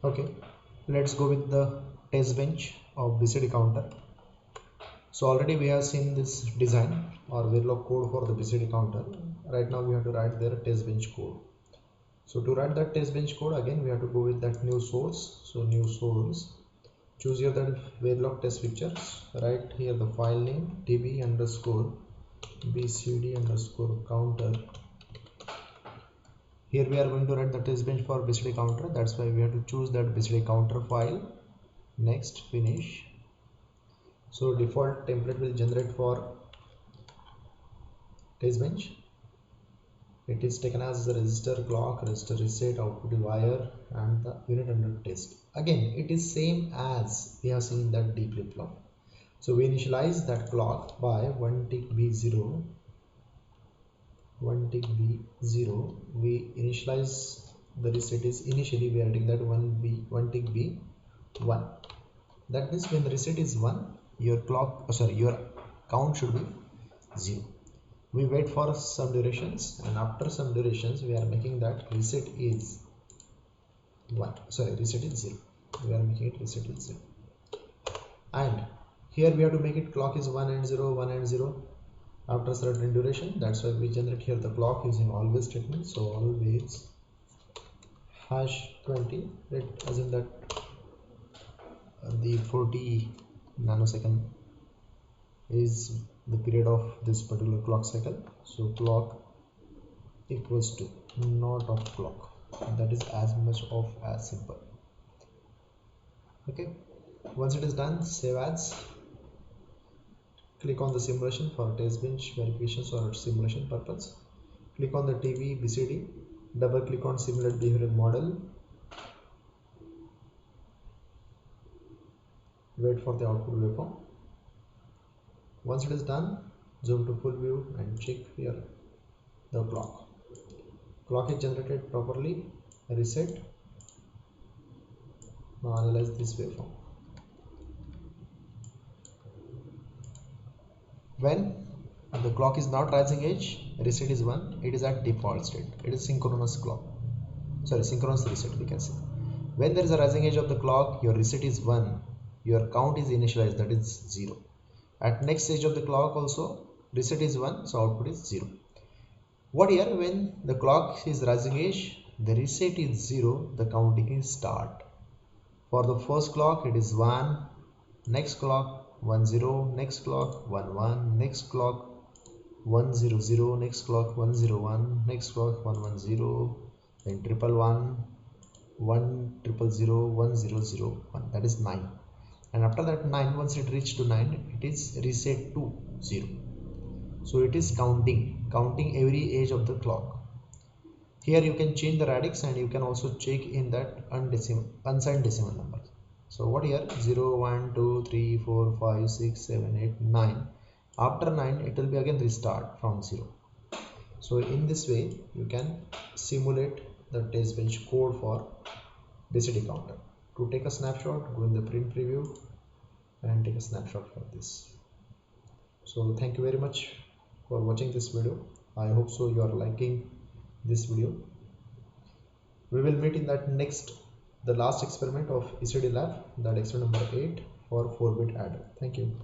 Okay, let's go with the test bench of BCD counter. So already we have seen this design or Verilog code for the BCD counter. Right now we have to write their test bench code. So to write that test bench code, again we have to go with that new source. So new source, choose here that Verilog test pictures, write here the file name tb underscore bcd underscore counter. Here we are going to write the test bench for BCD counter. That's why we have to choose that BCD counter file. Next, finish. So default template will generate for test bench. It is taken as the register clock, register reset, output wire, and the unit under test. Again, it is same as we have seen that D flip flop. So we initialize that clock by 1 tick B0. 1 tick B0. We initialize the reset is initially we are getting that 1 tick B1. That means when the reset is 1, your your count should be 0. We wait for some durations, and after some durations we are making that reset is 1. Reset is 0. We are making it reset is 0. And here we have to make it clock is 1 and 0, 1 and 0 after certain duration. That's why we generate here the clock using always statement. So always #20. Let assume that the 40 nanosecond is the period of this particular clock cycle. So clock equals to not of clock. That is as much of as simple. Okay, once it is done, save as. Click on the simulation for test bench verifications or simulation purpose. Click on the TV BCD, double click on simulate behavioral model. Wait for the output waveform. Once it is done, zoom to full view and check here the clock. Clock is generated properly. Reset. Now analyze this waveform. When the clock is not rising edge, reset is 1, it is at default state. It is synchronous clock. Synchronous reset we can say. When there is a rising edge of the clock, your reset is 1, your count is initialized, that is 0. At next stage of the clock also, reset is 1, so output is 0. What here, when the clock is rising edge, the reset is 0, the counting is start. For the first clock it is 1, next clock 1 0, next clock 1 1, next clock 1 0 0, next clock 1 0 1, next clock 1 1 0, then 1 1 1, 1 0 0 1 0 0 1, that is 9. And after that 9, once it reaches to 9, it is reset to 0. So it is counting every edge of the clock. Here you can change the radix and you can also check in that unsigned decimal number. So what here, 0 1 2 3 4 5 6 7 8 9. After 9 it will be again restart from 0. So in this way you can simulate the test bench code for BCD counter. To take a snapshot, go in the print preview and take a snapshot for this. So thank you very much for watching this video. I hope so you are liking this video. We will meet in that the last experiment of ECD lab, that experiment number 8 for 4-bit adder. Thank you.